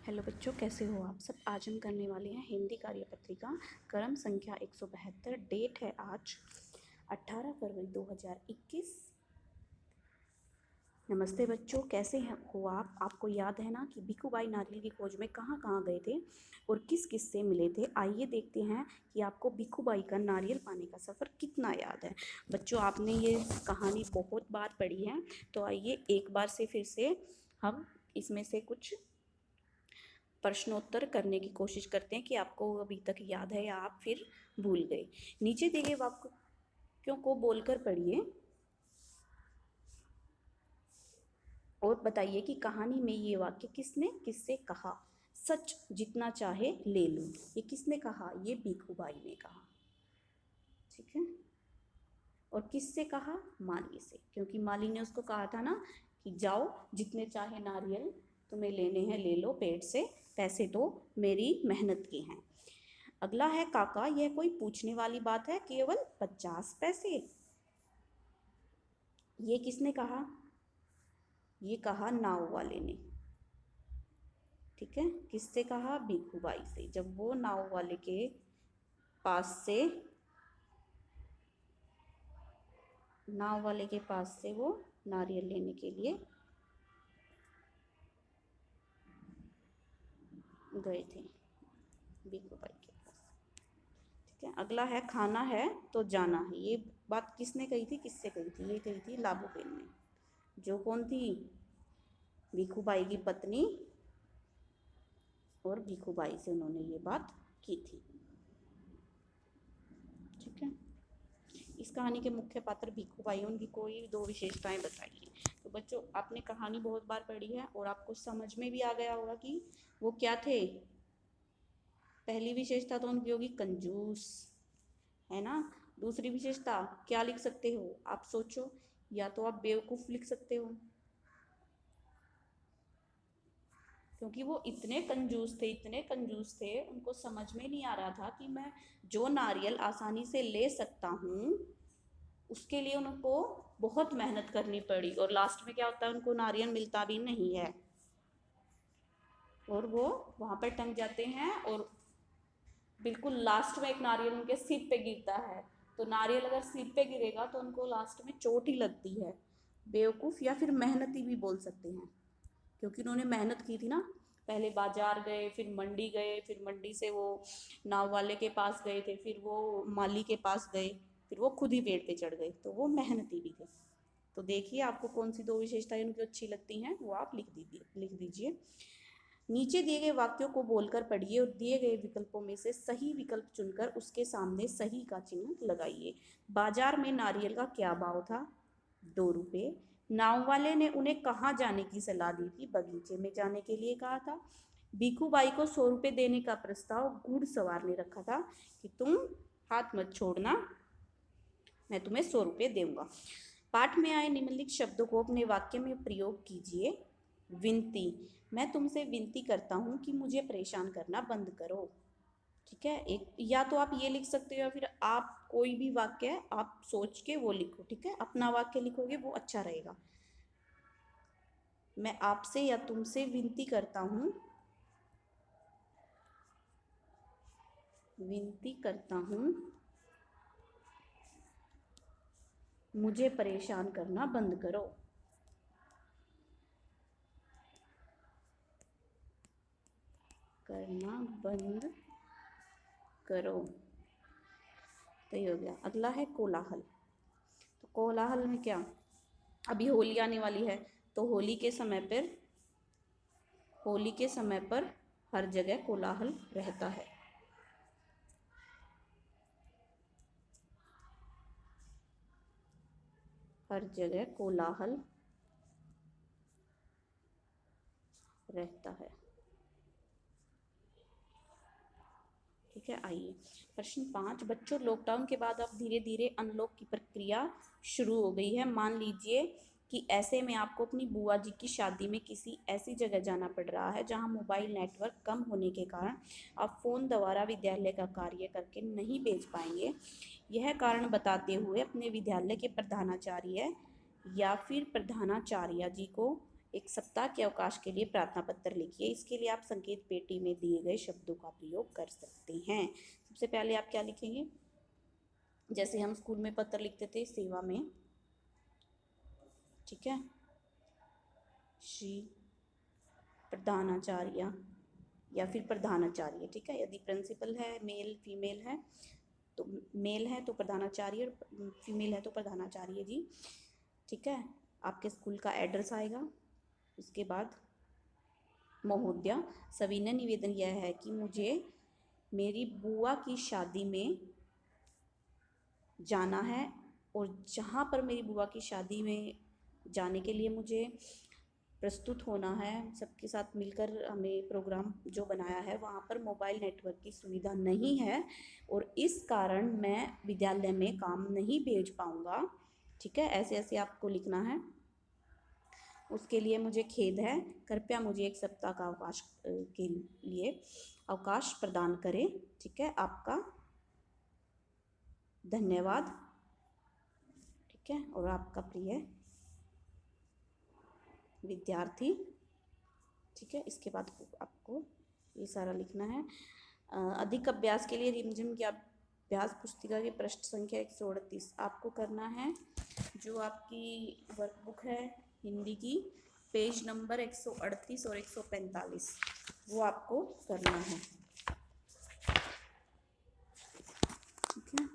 Hello बच्चों, कैसे हो आप सब। आज हम करने वाले हैं हिंदी कार्यपत्रिका क्रम संख्या 172। डेट है आज 18 फरवरी 2021। नमस्ते बच्चों, कैसे हो आप। आपको याद है ना कि भिखूबाई नारियल की खोज में कहाँ कहाँ गए थे और किस किस से मिले थे। आइए देखते हैं कि आपको भिखूबाई का नारियल पाने का सफ़र कितना याद है। बच्चों, आपने ये कहानी बहुत बार पढ़ी है, तो आइए एक बार से फिर से हम इसमें से कुछ प्रश्नोत्तर करने की कोशिश करते हैं कि आपको अभी तक याद है या आप फिर भूल गए। नीचे दिए गए वाक्यों को बोलकर पढ़िए और बताइए कि कहानी में ये वाक्य किसने किससे कहा। सच जितना चाहे ले लो, ये किसने कहा, ये भिखूबाई ने कहा। ठीक है, और किससे कहा, माली से, क्योंकि माली ने उसको कहा था ना कि जाओ जितने चाहे नारियल तुम्हें लेने हैं ले लो पेड़ से, पैसे तो मेरी मेहनत के हैं। अगला है काका, यह कोई पूछने वाली बात है, केवल 50 पैसे। ये किसने कहा, ये कहा नाव वाले ने। ठीक है, किससे कहा, भिखूबाई से, जब वो नाव वाले के पास से वो नारियल लेने के लिए गए थे भिखूबाई के पास। ठीक है, अगला है खाना है तो जाना है। ये बात किसने कही थी, किससे कही थी, ये कही थी लाबूबेन ने, जो कौन थी, भिखूबाई की पत्नी, और भिखूबाई से उन्होंने ये बात की थी। ठीक है, इस कहानी के मुख्य पात्र भिखूबाई, उनकी कोई दो विशेषताएं बताइए। तो बच्चों, आपने कहानी बहुत बार पढ़ी है और आपको समझ में भी आ गया होगा कि वो क्या थे। पहली विशेषता तो उनकी होगी कंजूस, है ना। दूसरी विशेषता क्या लिख सकते हो आप, सोचो, या तो आप बेवकूफ लिख सकते हो, क्योंकि वो इतने कंजूस थे, उनको समझ में नहीं आ रहा था कि मैं जो नारियल आसानी से ले सकता हूँ उसके लिए उनको बहुत मेहनत करनी पड़ी, और लास्ट में क्या होता है, उनको नारियल मिलता भी नहीं है और वो वहाँ पर टंग जाते हैं, और बिल्कुल लास्ट में एक नारियल उनके सिर पे गिरता है। तो नारियल अगर सिर पे गिरेगा तो उनको लास्ट में चोट ही लगती है। बेवकूफ़ या फिर मेहनती भी बोल सकते हैं, क्योंकि उन्होंने मेहनत की थी ना। पहले बाजार गए, फिर मंडी गए, फिर मंडी से वो नाव वाले के पास गए थे, फिर वो माली के पास गए, फिर वो खुद ही पेड़ पे चढ़ गए, तो वो मेहनती भी थे। तो देखिए आपको कौन सी दो विशेषताएं उनकी अच्छी लगती हैं, वो आप लिख दीजिए। नीचे दिए गए वाक्यों को बोलकर पढ़िए और दिए गए विकल्पों में से सही विकल्प चुनकर उसके सामने सही का चिन्ह लगाइए। बाजार में नारियल का क्या भाव था, 2 रुपये। नाव वाले ने उन्हें कहाँ जाने की सलाह दी थी, बगीचे में जाने के लिए कहा था। भिखूबाई को 100 रुपये देने का प्रस्ताव घुड़सवार ने रखा था कि तुम हाथ मत छोड़ना, मैं तुम्हें 100 रुपये दूंगा। पाठ में आए निम्नलिखित शब्दों को अपने वाक्य में प्रयोग कीजिए। विनती, मैं तुमसे विनती करता हूँ कि मुझे परेशान करना बंद करो। ठीक है, एक या तो आप ये लिख सकते हो या फिर आप कोई भी वाक्य आप सोच के वो लिखो। ठीक है, अपना वाक्य लिखोगे वो अच्छा रहेगा। मैं आपसे या तुमसे विनती करता हूँ, मुझे परेशान करना बंद करो। तो ये हो गया। अगला है कोलाहल। तो कोलाहल में क्या, अभी होली आने वाली है, तो होली के समय पर हर जगह कोलाहल रहता है। हर जगह कोलाहल रहता है। ठीक है, आइए प्रश्न 5। बच्चों, लॉकडाउन के बाद अब धीरे धीरे अनलॉक की प्रक्रिया शुरू हो गई है। मान लीजिए कि ऐसे में आपको अपनी बुआ जी की शादी में किसी ऐसी जगह जाना पड़ रहा है जहां मोबाइल नेटवर्क कम होने के कारण आप फ़ोन द्वारा विद्यालय का कार्य करके नहीं भेज पाएंगे। यह कारण बताते हुए अपने विद्यालय के प्रधानाचार्य या फिर प्रधानाचार्या जी को एक सप्ताह के अवकाश के लिए प्रार्थना पत्र लिखिए। इसके लिए आप संकेत पेटी में दिए गए शब्दों का प्रयोग कर सकते हैं। सबसे पहले आप क्या लिखेंगे, जैसे हम स्कूल में पत्र लिखते थे सेवा में, ठीक है, श्री प्रधानाचार्य या फिर प्रधानाचार्य, ठीक है। यदि प्रिंसिपल है, मेल फीमेल है तो मेल है तो प्रधानाचार्य, फीमेल है तो प्रधानाचार्य जी, ठीक है। आपके स्कूल का एड्रेस आएगा। उसके बाद महोदया, सविनय निवेदन यह है कि मुझे मेरी बुआ की शादी में जाना है और जहाँ पर मेरी बुआ की शादी में जाने के लिए मुझे प्रस्तुत होना है, सबके साथ मिलकर हमें प्रोग्राम जो बनाया है, वहाँ पर मोबाइल नेटवर्क की सुविधा नहीं है और इस कारण मैं विद्यालय में काम नहीं भेज पाऊँगा, ठीक है। ऐसे ऐसे आपको लिखना है। उसके लिए मुझे खेद है, कृपया मुझे एक सप्ताह का अवकाश के लिए अवकाश प्रदान करें, ठीक है। आपका धन्यवाद, ठीक है। और आपका प्रिय विद्यार्थी, ठीक है। इसके बाद आपको ये सारा लिखना है। अधिक अभ्यास के लिए रिमझिम की अभ्यास पुस्तिका की पृष्ठ संख्या 138 आपको करना है। जो आपकी वर्कबुक है हिंदी की, पेज नंबर 138 और 145 वो आपको करना है, ठीक है।